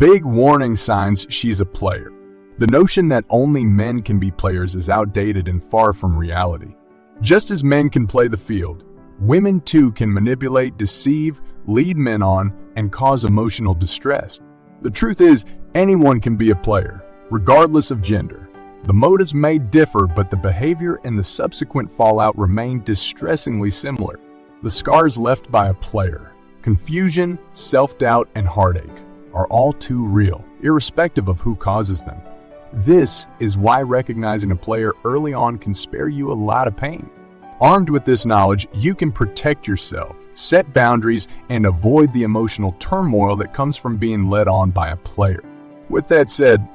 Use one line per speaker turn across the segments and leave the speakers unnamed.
Big warning signs she's a player. The notion that only men can be players is outdated and far from reality. Just as men can play the field, women too can manipulate, deceive, lead men on, and cause emotional distress. The truth is, anyone can be a player, regardless of gender. The motives may differ, but the behavior and the subsequent fallout remain distressingly similar. The scars left by a player, confusion, self-doubt, and heartache, are all too real, irrespective of who causes them. This is why recognizing a player early on can spare you a lot of pain. Armed with this knowledge, you can protect yourself, set boundaries, and avoid the emotional turmoil that comes from being led on by a player. With that said,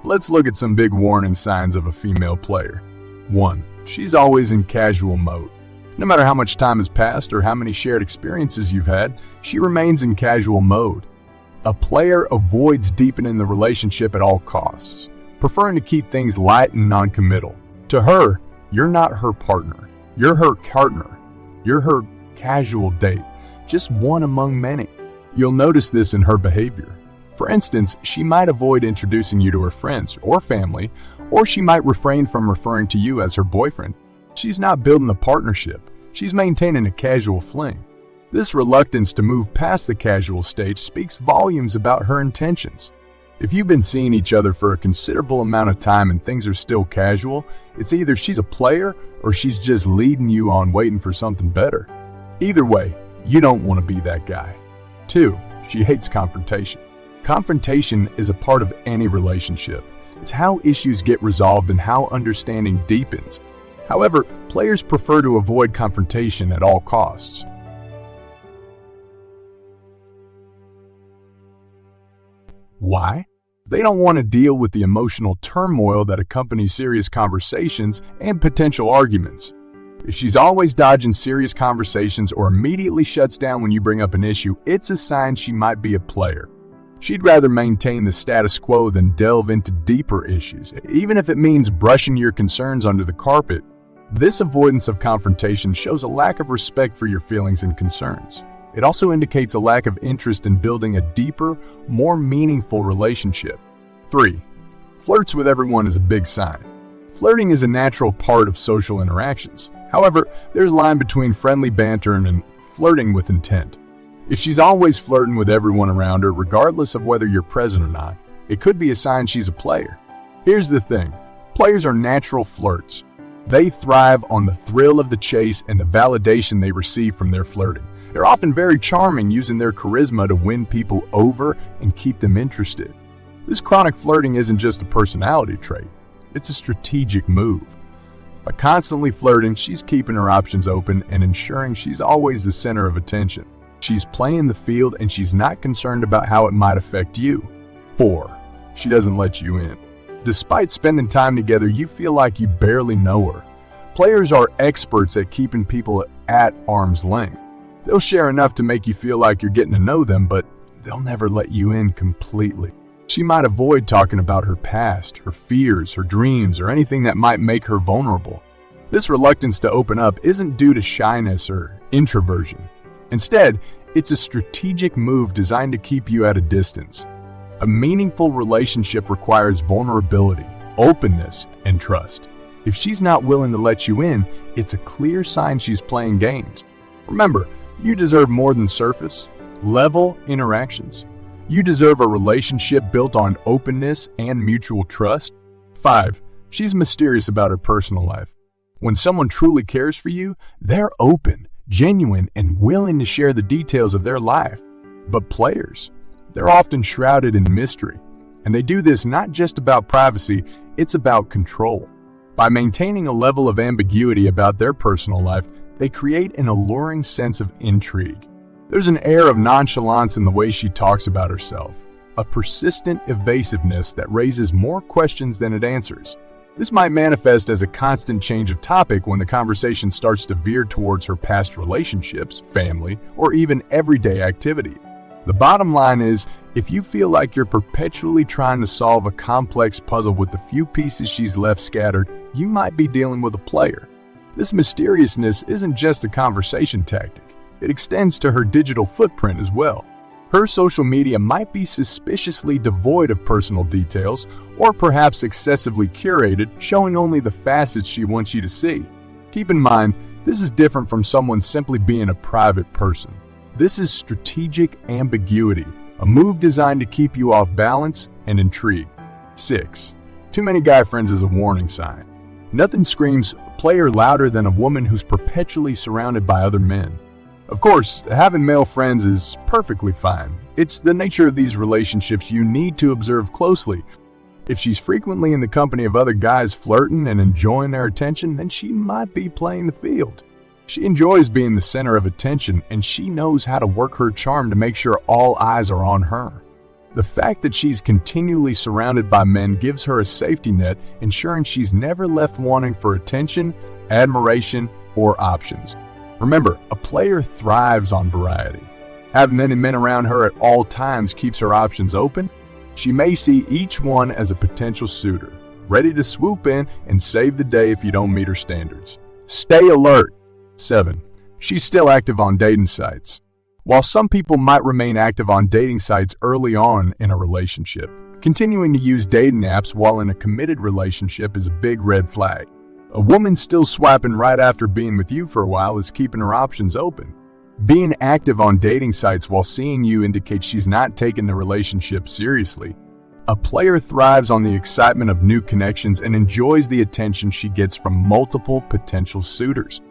let's look at some big warning signs of a female player. 1. She's always in casual mode. No matter how much time has passed or how many shared experiences you've had, she remains in casual mode. A player avoids deepening the relationship at all costs, preferring to keep things light and non-committal. To her, you're not her partner. You're her partner. You're her casual date, just one among many. You'll notice this in her behavior. For instance, she might avoid introducing you to her friends or family, or she might refrain from referring to you as her boyfriend. She's not building a partnership. She's maintaining a casual fling. This reluctance to move past the casual stage speaks volumes about her intentions. If you've been seeing each other for a considerable amount of time and things are still casual, it's either she's a player or she's just leading you on waiting for something better. Either way, you don't want to be that guy. 2. She hates confrontation. Confrontation is a part of any relationship. It's how issues get resolved and how understanding deepens. However, players prefer to avoid confrontation at all costs. Why? They don't want to deal with the emotional turmoil that accompanies serious conversations and potential arguments. If she's always dodging serious conversations or immediately shuts down when you bring up an issue, it's a sign she might be a player. She'd rather maintain the status quo than delve into deeper issues, even if it means brushing your concerns under the carpet. This avoidance of confrontation shows a lack of respect for your feelings and concerns. It also indicates a lack of interest in building a deeper, more meaningful relationship. 3. Flirts with everyone is a big sign. Flirting is a natural part of social interactions. However, there's a line between friendly banter and flirting with intent. If she's always flirting with everyone around her, regardless of whether you're present or not, it could be a sign she's a player. Here's the thing. Players are natural flirts. They thrive on the thrill of the chase and the validation they receive from their flirting. They're often very charming, using their charisma to win people over and keep them interested. This chronic flirting isn't just a personality trait. It's a strategic move. By constantly flirting, she's keeping her options open and ensuring she's always the center of attention. She's playing the field and she's not concerned about how it might affect you. 4. She doesn't let you in. Despite spending time together, you feel like you barely know her. Players are experts at keeping people at arm's length. They'll share enough to make you feel like you're getting to know them, but they'll never let you in completely. She might avoid talking about her past, her fears, her dreams, or anything that might make her vulnerable. This reluctance to open up isn't due to shyness or introversion. Instead, it's a strategic move designed to keep you at a distance. A meaningful relationship requires vulnerability, openness, and trust. If she's not willing to let you in, it's a clear sign she's playing games. Remember, you deserve more than surface level interactions. You deserve a relationship built on openness and mutual trust. 5. She's mysterious about her personal life. When someone truly cares for you, they're open, genuine, and willing to share the details of their life. But players, they're often shrouded in mystery. And they do this not just about privacy, it's about control. By maintaining a level of ambiguity about their personal life, they create an alluring sense of intrigue. There's an air of nonchalance in the way she talks about herself, a persistent evasiveness that raises more questions than it answers. This might manifest as a constant change of topic when the conversation starts to veer towards her past relationships, family, or even everyday activities. The bottom line is, if you feel like you're perpetually trying to solve a complex puzzle with the few pieces she's left scattered, you might be dealing with a player. This mysteriousness isn't just a conversation tactic. It extends to her digital footprint as well. Her social media might be suspiciously devoid of personal details, or perhaps excessively curated, showing only the facets she wants you to see. Keep in mind, this is different from someone simply being a private person. This is strategic ambiguity, a move designed to keep you off balance and intrigued. 6. Too many guy friends is a warning sign. Nothing screams player louder than a woman who's perpetually surrounded by other men. Of course, having male friends is perfectly fine. It's the nature of these relationships you need to observe closely. If she's frequently in the company of other guys flirting and enjoying their attention, then she might be playing the field. She enjoys being the center of attention, and she knows how to work her charm to make sure all eyes are on her. The fact that she's continually surrounded by men gives her a safety net, ensuring she's never left wanting for attention, admiration, or options. Remember, a player thrives on variety. Having many men around her at all times keeps her options open. She may see each one as a potential suitor, ready to swoop in and save the day if you don't meet her standards. Stay alert. 7. She's still active on dating sites. While some people might remain active on dating sites early on in a relationship, continuing to use dating apps while in a committed relationship is a big red flag. A woman still swiping right after being with you for a while is keeping her options open. Being active on dating sites while seeing you indicates she's not taking the relationship seriously. A player thrives on the excitement of new connections and enjoys the attention she gets from multiple potential suitors.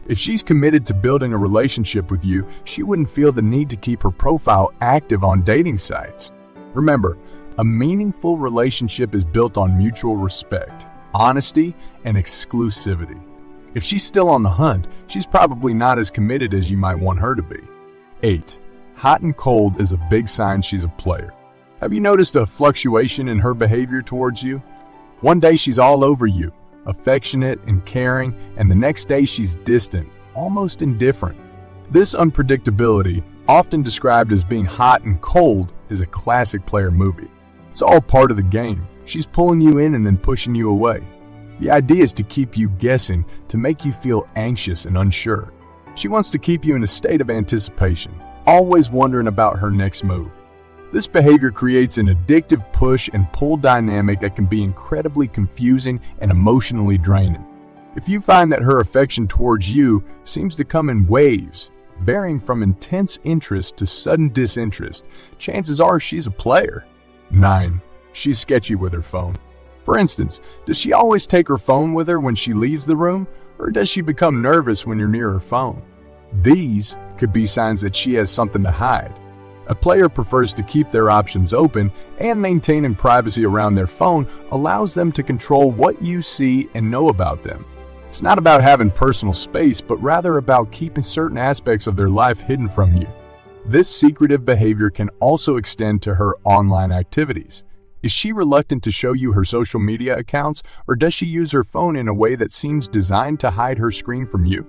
If she's committed to building a relationship with you, she wouldn't feel the need to keep her profile active on dating sites. Remember, a meaningful relationship is built on mutual respect, honesty, and exclusivity. If she's still on the hunt, she's probably not as committed as you might want her to be. 8. Hot and cold is a big sign she's a player. Have you noticed a fluctuation in her behavior towards you? One day she's all over you, affectionate and caring, and the next day she's distant, almost indifferent. This unpredictability, often described as being hot and cold, is a classic player movie. It's all part of the game. She's pulling you in and then pushing you away. The idea is to keep you guessing, to make you feel anxious and unsure. She wants to keep you in a state of anticipation, always wondering about her next move. This behavior creates an addictive push and pull dynamic that can be incredibly confusing and emotionally draining. If you find that her affection towards you seems to come in waves, varying from intense interest to sudden disinterest, chances are she's a player. 9. She's sketchy with her phone. For instance, does she always take her phone with her when she leaves the room, or does she become nervous when you're near her phone? These could be signs that she has something to hide. A player prefers to keep their options open, and maintaining privacy around their phone allows them to control what you see and know about them. It's not about having personal space, but rather about keeping certain aspects of their life hidden from you. This secretive behavior can also extend to her online activities. Is she reluctant to show you her social media accounts, or does she use her phone in a way that seems designed to hide her screen from you?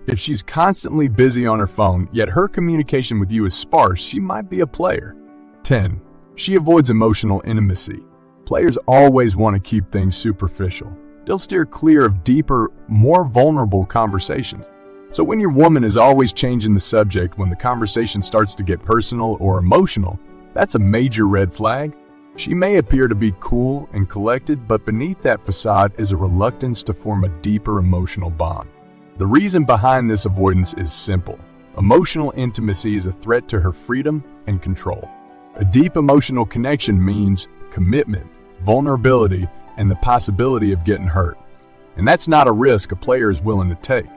If she's constantly busy on her phone, yet her communication with you is sparse, she might be a player. 10. She avoids emotional intimacy. Players always want to keep things superficial. They'll steer clear of deeper, more vulnerable conversations. So when your woman is always changing the subject when the conversation starts to get personal or emotional, that's a major red flag. She may appear to be cool and collected, but beneath that facade is a reluctance to form a deeper emotional bond. The reason behind this avoidance is simple. Emotional intimacy is a threat to her freedom and control. A deep emotional connection means commitment, vulnerability, and the possibility of getting hurt. And that's not a risk a player is willing to take.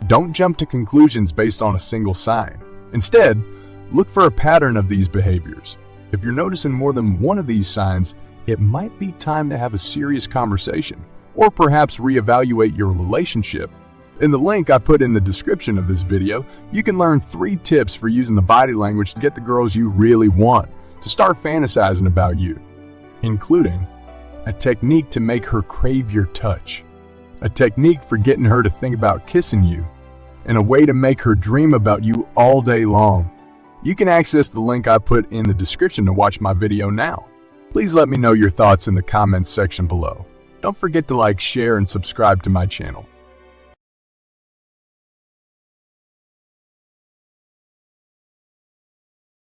Don't jump to conclusions based on a single sign. Instead, look for a pattern of these behaviors. If you're noticing more than one of these signs, it might be time to have a serious conversation, or perhaps reevaluate your relationship. In the link I put in the description of this video, you can learn 3 tips for using the body language to get the girls you really want to start fantasizing about you, including a technique to make her crave your touch, a technique for getting her to think about kissing you, and a way to make her dream about you all day long. You can access the link I put in the description to watch my video now. Please let me know your thoughts in the comments section below. Don't forget to like, share, and subscribe to my channel.